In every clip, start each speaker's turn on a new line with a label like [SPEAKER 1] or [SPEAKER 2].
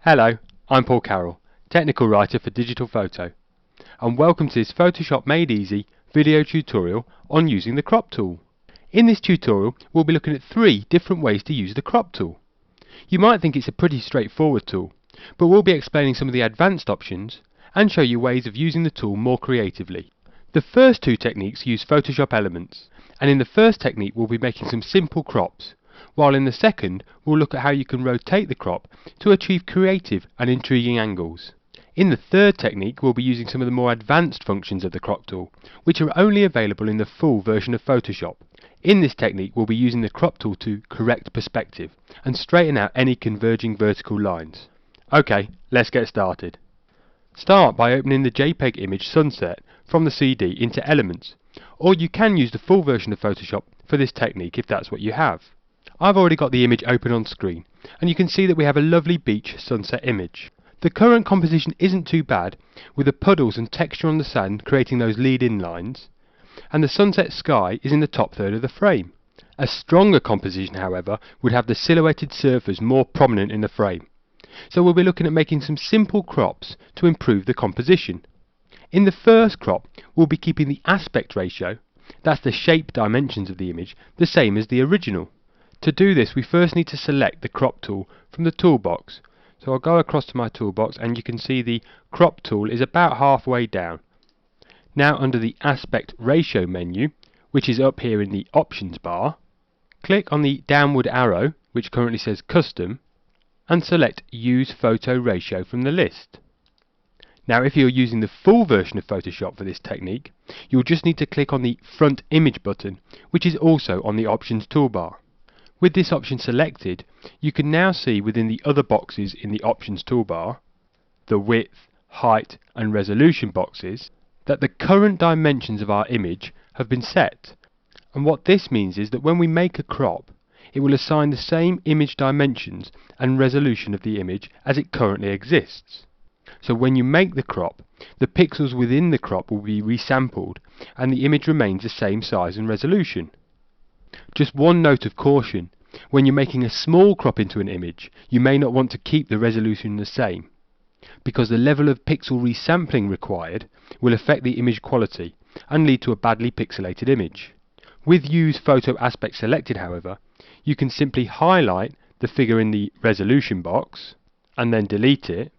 [SPEAKER 1] Hello, I'm Paul Carroll, technical writer for Digital Photo, and welcome to this Photoshop Made Easy video tutorial on using the crop tool. In this tutorial we'll be looking at 3 different ways to use the crop tool. You might think it's a pretty straightforward tool, but we'll be explaining some of the advanced options and show you ways of using the tool more creatively. The first 2 techniques use Photoshop elements, and in the first technique we'll be making some simple crops, while in the second we'll look at how you can rotate the crop to achieve creative and intriguing angles. In the third technique we'll be using some of the more advanced functions of the crop tool, which are only available in the full version of Photoshop. In this technique we'll be using the crop tool to correct perspective and straighten out any converging vertical lines. Okay, let's get started. Start by opening the JPEG image sunset from the CD into Elements, or you can use the full version of Photoshop for this technique if that's what you have. I've already got the image open on screen, and you can see that we have a lovely beach sunset image. The current composition isn't too bad, with the puddles and texture on the sand creating those lead-in lines, and the sunset sky is in the top third of the frame. A stronger composition, however, would have the silhouetted surfers more prominent in the frame, so we'll be looking at making some simple crops to improve the composition. In the first crop, we'll be keeping the aspect ratio, that's the shape dimensions of the image, the same as the original. To do this we first need to select the crop tool from the toolbox. So I'll go across to my toolbox and you can see the crop tool is about halfway down. Now under the aspect ratio menu, which is up here in the options bar, click on the downward arrow which currently says custom and select use photo ratio from the list. Now if you're using the full version of Photoshop for this technique, you'll just need to click on the front image button, which is also on the options toolbar. With this option selected, you can now see within the other boxes in the options toolbar, the width, height and resolution boxes, that the current dimensions of our image have been set. And what this means is that when we make a crop, it will assign the same image dimensions and resolution of the image as it currently exists. So when you make the crop, the pixels within the crop will be resampled and the image remains the same size and resolution. Just one note of caution, when you're making a small crop into an image, you may not want to keep the resolution the same, because the level of pixel resampling required will affect the image quality and lead to a badly pixelated image. With Use Photo Aspect selected, however, you can simply highlight the figure in the resolution box and then delete it,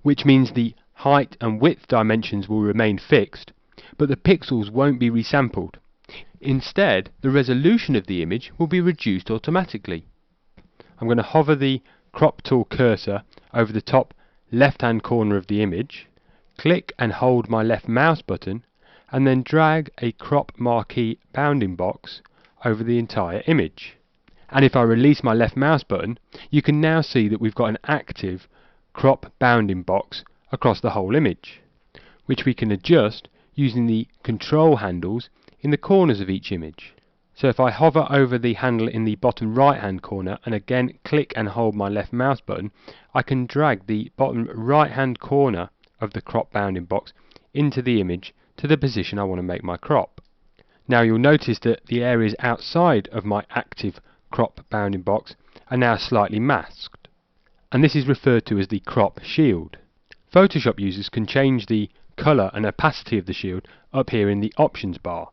[SPEAKER 1] which means the height and width dimensions will remain fixed, but the pixels won't be resampled. Instead, the resolution of the image will be reduced automatically. I'm going to hover the crop tool cursor over the top left hand corner of the image, click and hold my left mouse button, and then drag a crop marquee bounding box over the entire image. And if I release my left mouse button, you can now see that we've got an active crop bounding box across the whole image, which we can adjust using the control handles in the corners of each image. So if I hover over the handle in the bottom right hand corner and again click and hold my left mouse button, I can drag the bottom right hand corner of the crop bounding box into the image to the position I want to make my crop. Now you'll notice that the areas outside of my active crop bounding box are now slightly masked, and this is referred to as the crop shield. Photoshop users can change the colour and opacity of the shield up here in the options bar,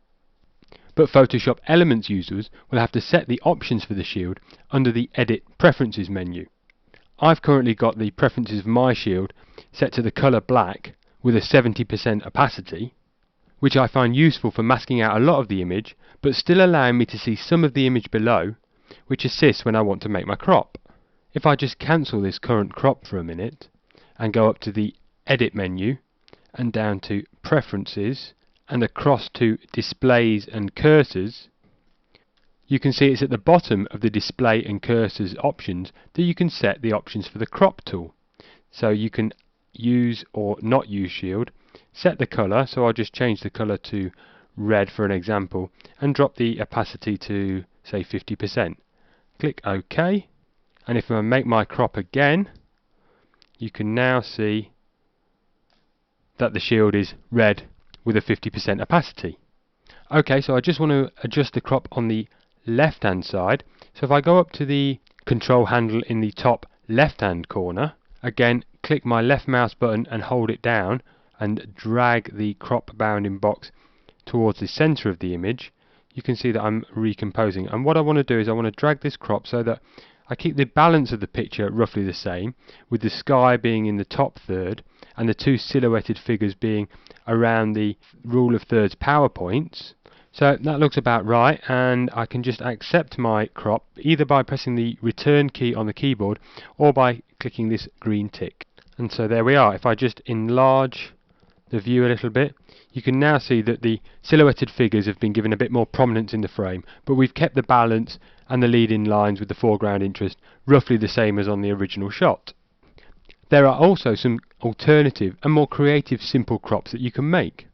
[SPEAKER 1] but Photoshop Elements users will have to set the options for the shield under the Edit Preferences menu. I've currently got the preferences of my shield set to the colour black with a 70% opacity, which I find useful for masking out a lot of the image, but still allowing me to see some of the image below, which assists when I want to make my crop. If I just cancel this current crop for a minute and go up to the Edit menu and down to Preferences and across to Displays and Cursors, you can see it's at the bottom of the Display and Cursors options that you can set the options for the crop tool. So you can use or not use shield, set the colour, so I'll just change the colour to red for an example, and drop the opacity to say 50%. Click OK, and if I make my crop again, you can now see that the shield is red with a 50% opacity. Okay, so I just want to adjust the crop on the left hand side. So if I go up to the control handle in the top left hand corner again click my left mouse button and hold it down and drag the crop bounding box towards the center of the image, you can see that I'm recomposing. And what I want to do is I want to drag this crop so that I keep the balance of the picture roughly the same, with the sky being in the top third and the two silhouetted figures being around the rule of thirds power points. So that looks about right, and I can just accept my crop either by pressing the return key on the keyboard or by clicking this green tick. And so there we are. If I just enlarge the view a little bit, you can now see that the silhouetted figures have been given a bit more prominence in the frame, but we've kept the balance and the leading lines with the foreground interest roughly the same as on the original shot. There are also some alternative and more creative simple crops that you can make.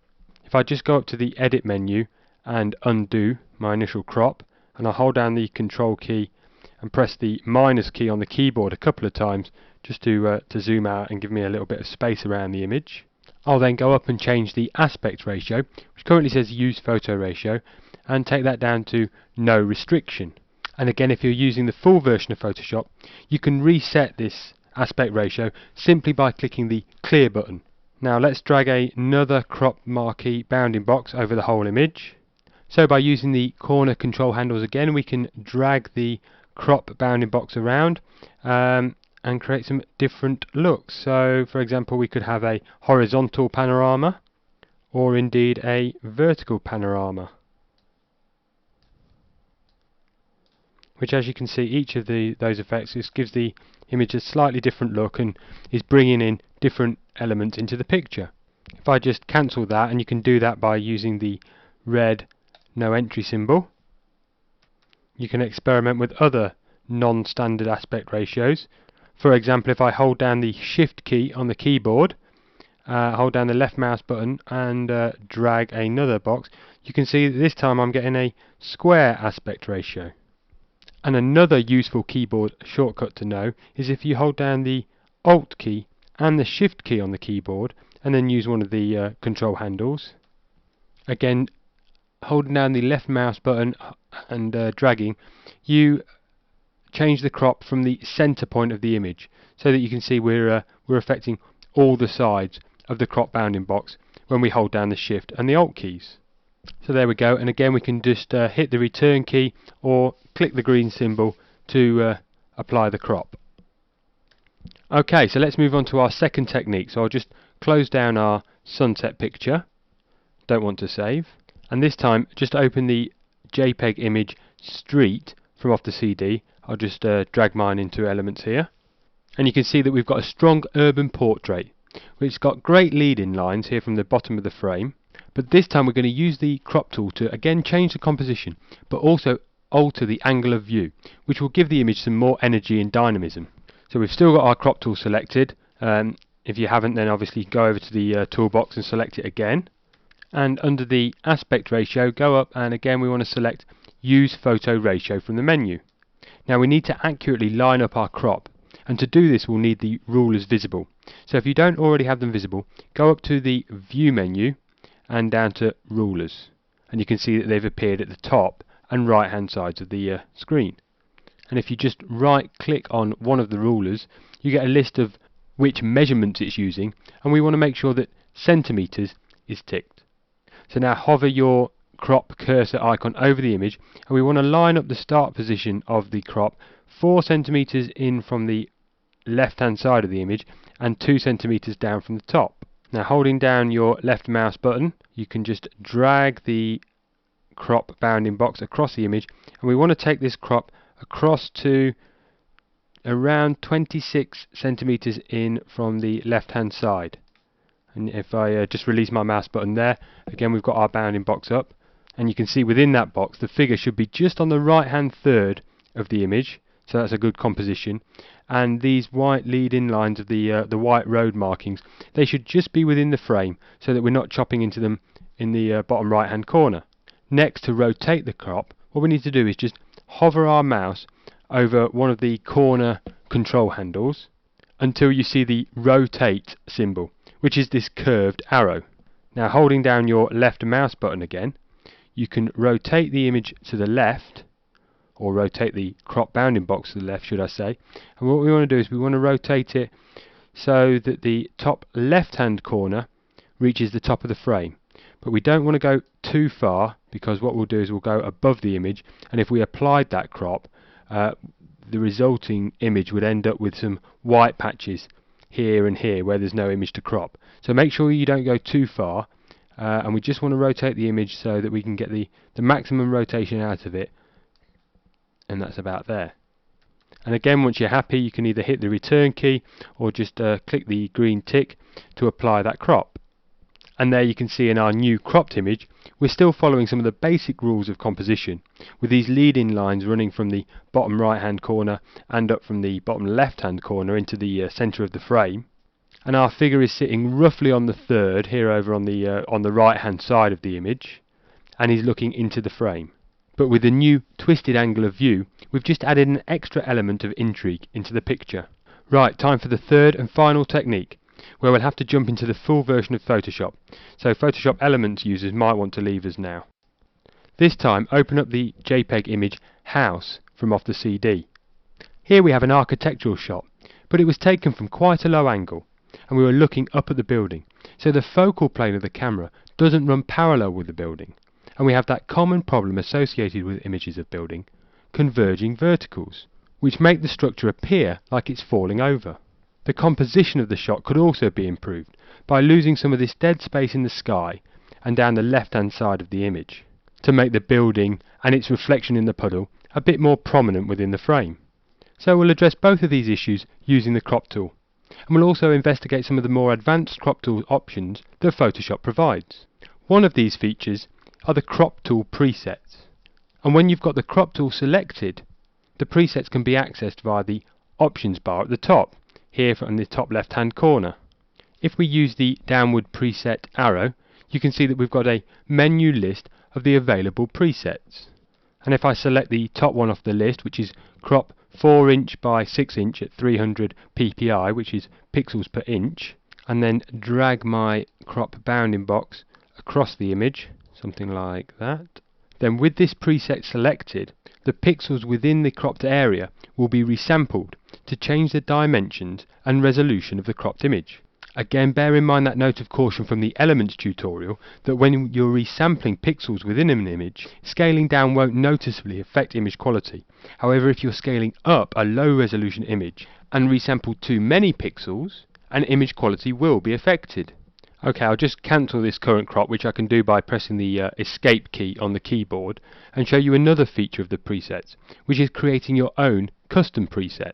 [SPEAKER 1] If I just go up to the edit menu and undo my initial crop, and I hold down the control key and press the minus key on the keyboard a couple of times just to zoom out and give me a little bit of space around the image. I'll then go up and change the aspect ratio, which currently says use photo ratio, and take that down to no restriction. And again, if you're using the full version of Photoshop, you can reset this aspect ratio simply by clicking the clear button. Now let's drag another crop marquee bounding box over the whole image. So by using the corner control handles again, we can drag the crop bounding box around and create some different looks. So for example, we could have a horizontal panorama or indeed a vertical panorama, which, as you can see, each of those effects just gives the image a slightly different look and is bringing in different elements into the picture. If I just cancel that, and you can do that by using the red no entry symbol, you can experiment with other non-standard aspect ratios. For example, if I hold down the shift key on the keyboard, hold down the left mouse button and drag another box, you can see that this time I'm getting a square aspect ratio. And another useful keyboard shortcut to know is if you hold down the Alt key and the Shift key on the keyboard and then use one of the control handles. Again, holding down the left mouse button and dragging, you change the crop from the center point of the image so that you can see we're affecting all the sides of the crop bounding box when we hold down the Shift and the Alt keys. So there we go, and again we can just hit the return key or click the green symbol to apply the crop. Okay, so let's move on to our second technique. So I'll just close down our sunset picture, don't want to save, and this time just open the JPEG image street from off the CD. I'll just drag mine into elements here, and you can see that we've got a strong urban portrait which got great lead-in lines here from the bottom of the frame. But this time we're going to use the crop tool to again change the composition, but also alter the angle of view, which will give the image some more energy and dynamism. So we've still got our crop tool selected. If you haven't, then obviously go over to the toolbox and select it again. And under the aspect ratio, go up, and again we want to select use photo ratio from the menu. Now we need to accurately line up our crop, and to do this we'll need the rulers visible. So if you don't already have them visible, go up to the view menu and down to rulers, and you can see that they've appeared at the top and right hand sides of the screen. And if you just right click on one of the rulers, you get a list of which measurements it's using, and we want to make sure that centimeters is ticked. So now hover your crop cursor icon over the image, and we want to line up the start position of the crop 4 centimeters in from the left hand side of the image and 2 centimeters down from the top. Now holding down your left mouse button, you can just drag the crop bounding box across the image, and we want to take this crop across to around 26 centimeters in from the left hand side. And if I just release my mouse button there, again we've got our bounding box up, and you can see within that box the figure should be just on the right hand third of the image, so that's a good composition. And these white lead-in lines of the white road markings, they should just be within the frame so that we're not chopping into them in the bottom right hand corner. Next, to rotate the crop, what we need to do is just hover our mouse over one of the corner control handles until you see the rotate symbol, which is this curved arrow. Now holding down your left mouse button again, you can rotate the image to the left, or rotate the crop bounding box to the left, should I say. And what we want to do is we want to rotate it so that the top left hand corner reaches the top of the frame. But we don't want to go too far, because what we'll do is we'll go above the image, and if we applied that crop, the resulting image would end up with some white patches here and here where there's no image to crop. So make sure you don't go too far, and we just want to rotate the image so that we can get the maximum rotation out of it, and that's about there. And again, once you're happy, you can either hit the return key or just click the green tick to apply that crop. And there you can see in our new cropped image, we're still following some of the basic rules of composition, with these leading lines running from the bottom right hand corner and up from the bottom left hand corner into the centre of the frame. And our figure is sitting roughly on the third here over on the right hand side of the image, and he's looking into the frame. But with the new twisted angle of view, we've just added an extra element of intrigue into the picture. Right, time for the third and final technique, where we'll have to jump into the full version of Photoshop, so Photoshop Elements users might want to leave us now. This time, open up the JPEG image House from off the CD. Here we have an architectural shot, but it was taken from quite a low angle, and we were looking up at the building, so the focal plane of the camera doesn't run parallel with the building, and we have that common problem associated with images of building, converging verticals, which make the structure appear like it's falling over. The composition of the shot could also be improved by losing some of this dead space in the sky and down the left hand side of the image, to make the building and its reflection in the puddle a bit more prominent within the frame. So we'll address both of these issues using the crop tool, and we'll also investigate some of the more advanced crop tool options that Photoshop provides. One of these features are the crop tool presets, and when you've got the crop tool selected, the presets can be accessed via the options bar at the top, here from the top left hand corner. If we use the downward preset arrow, you can see that we've got a menu list of the available presets, and if I select the top one off the list, which is crop 4 inch by 6 inch at 300 ppi, which is pixels per inch, and then drag my crop bounding box across the image, something like that, then with this preset selected, the pixels within the cropped area will be resampled to change the dimensions and resolution of the cropped image. Again, bear in mind that note of caution from the Elements tutorial that when you're resampling pixels within an image, scaling down won't noticeably affect image quality. However, if you're scaling up a low resolution image and resample too many pixels, an image quality will be affected. Okay, I'll just cancel this current crop, which I can do by pressing the escape key on the keyboard, and show you another feature of the presets, which is creating your own custom preset.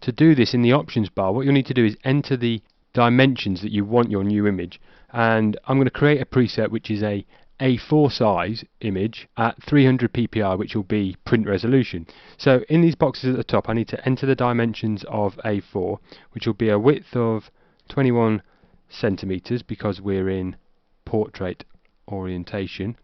[SPEAKER 1] To do this in the options bar, what you'll need to do is enter the dimensions that you want your new image, and I'm going to create a preset which is a A4 size image at 300 ppi, which will be print resolution. So in these boxes at the top, I need to enter the dimensions of A4, which will be a width of 21 centimeters because we're in portrait orientation,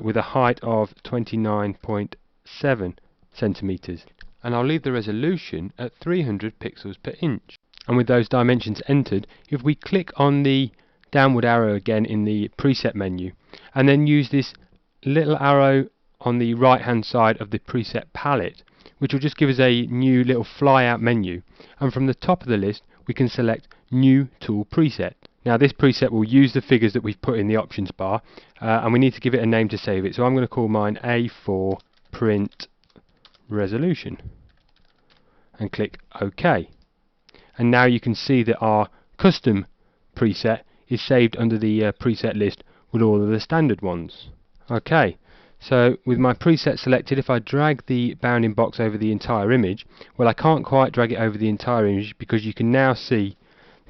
[SPEAKER 1] with a height of 29.7 centimeters, and I'll leave the resolution at 300 pixels per inch. And with those dimensions entered, if we click on the downward arrow again in the preset menu, and then use this little arrow on the right hand side of the preset palette, which will just give us a new little fly out menu, and from the top of the list we can select New Tool Preset. Now this preset will use the figures that we've put in the options bar, and we need to give it a name to save it, so I'm going to call mine A4 Print Resolution and click OK. And now you can see that our custom preset is saved under the preset list with all of the standard ones. Okay, so with my preset selected, if I drag the bounding box over the entire image, well, I can't quite drag it over the entire image because you can now see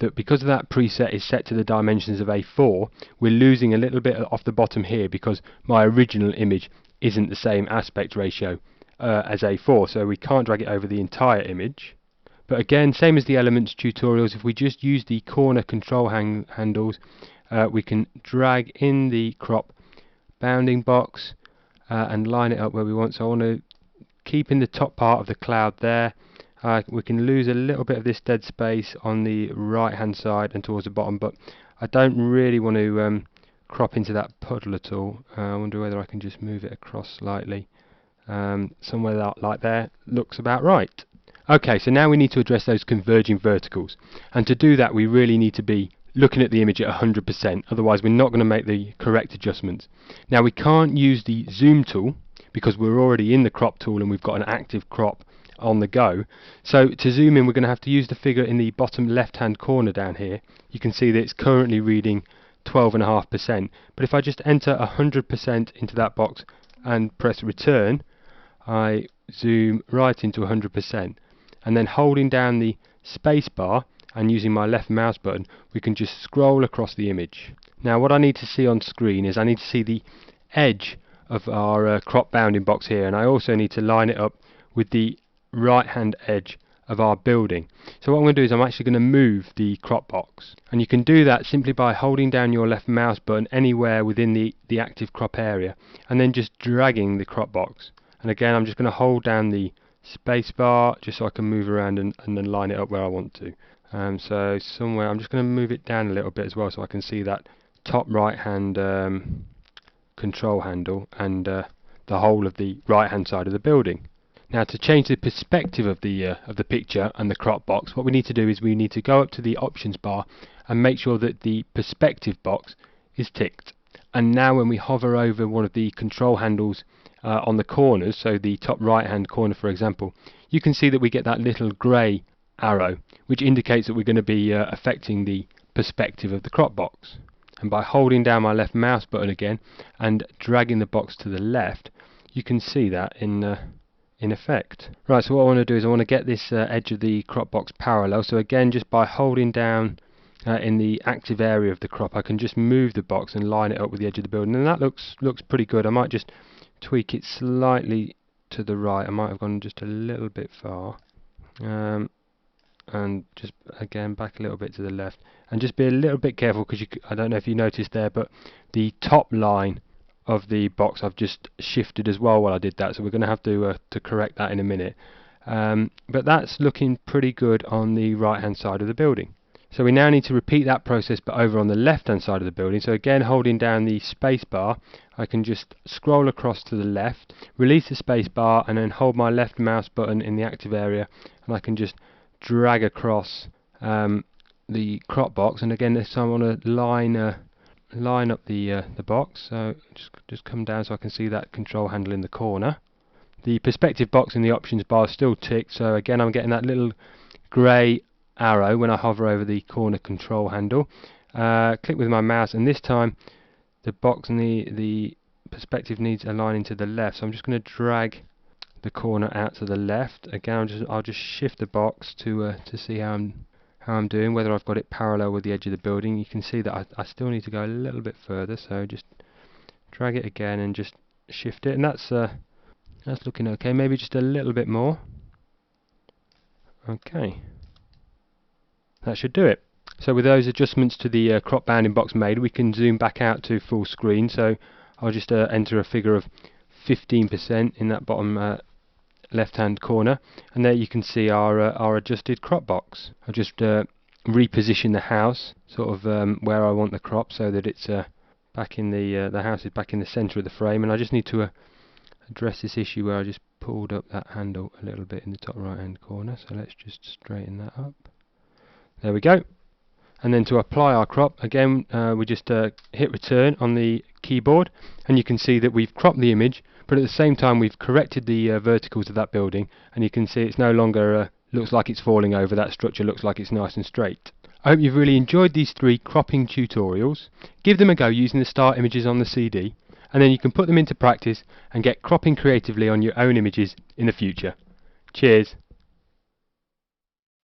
[SPEAKER 1] that because of that preset is set to the dimensions of A4, we're losing a little bit off the bottom here because my original image isn't the same aspect ratio as A4, so we can't drag it over the entire image. But again, same as the Elements tutorials, if we just use the corner control handles, we can drag in the crop bounding box and line it up where we want. So I want to keep in the top part of the cloud there. We can lose a little bit of this dead space on the right hand side and towards the bottom, but I don't really want to crop into that puddle at all. I wonder whether I can just move it across slightly. Somewhere like there looks about right. Okay, so now we need to address those converging verticals, and to do that we really need to be looking at the image at 100%, otherwise we're not going to make the correct adjustments. Now we can't use the zoom tool because we're already in the crop tool and we've got an active crop on the go. So to zoom in, we're going to have to use the figure in the bottom left hand corner down here. You can see that it's currently reading 12.5%, but if I just enter 100% into that box and press return, I zoom right into 100%, and then holding down the space bar and using my left mouse button, we can just scroll across the image. Now what I need to see on screen is I need to see the edge of our crop bounding box here, and I also need to line it up with the right hand edge of our building. So what I'm going to do is I'm actually going to move the crop box, and you can do that simply by holding down your left mouse button anywhere within the active crop area and then just dragging the crop box. And again, I'm just going to hold down the space bar just so I can move around and then line it up where I want to. So somewhere I'm just going to move it down a little bit as well so I can see that top right hand control handle and the whole of the right hand side of the building. Now to change the perspective of the picture and the crop box, what we need to do is we need to go up to the options bar and make sure that the perspective box is ticked. And now when we hover over one of the control handles on the corners, so the top right hand corner for example, you can see that we get that little grey arrow which indicates that we're going to be affecting the perspective of the crop box. And by holding down my left mouse button again and dragging the box to the left, you can see that in effect. Right, so what I want to do is I want to get this edge of the crop box parallel. So again, just by holding down in the active area of the crop, I can just move the box and line it up with the edge of the building, and that looks pretty good. I might just tweak it slightly to the right. I might have gone just a little bit far, and just again back a little bit to the left, and just be a little bit careful because I don't know if you noticed there, but the top line of the box I've just shifted as well while I did that, so we're going to have to correct that in a minute. But that's looking pretty good on the right hand side of the building. So we now need to repeat that process but over on the left hand side of the building. So again, holding down the space bar, I can just scroll across to the left, release the space bar, and then hold my left mouse button in the active area, and I can just drag across the crop box. And again, this time I want to line up the box, so just come down so I can see that control handle in the corner. The perspective box in the options bar is still ticked, so again I'm getting that little grey arrow when I hover over the corner control handle. Click with my mouse, and this time the box and the perspective needs aligning to the left, so I'm just going to drag the corner out to the left. Again, I'll just shift the box to see how I'm doing, whether I've got it parallel with the edge of the building. You can see that I still need to go a little bit further, so just drag it again and just shift it, and that's looking okay. Maybe just a little bit more. Okay, that should do it. So with those adjustments to the crop bounding box made, we can zoom back out to full screen. So I'll just enter a figure of 15% in that bottom left hand corner, and there you can see our adjusted crop box. I'll just reposition the house sort of where I want the crop, so that it's back in the house is back in the center of the frame. And I just need to address this issue where I just pulled up that handle a little bit in the top right hand corner, so let's just straighten that up. There we go. And then to apply our crop, again we just hit return on the keyboard, and you can see that we've cropped the image, but at the same time we've corrected the verticals of that building, and you can see it's no longer looks like it's falling over. That structure looks like it's nice and straight. I hope you've really enjoyed these 3 cropping tutorials. Give them a go using the start images on the CD, and then you can put them into practice and get cropping creatively on your own images in the future. Cheers!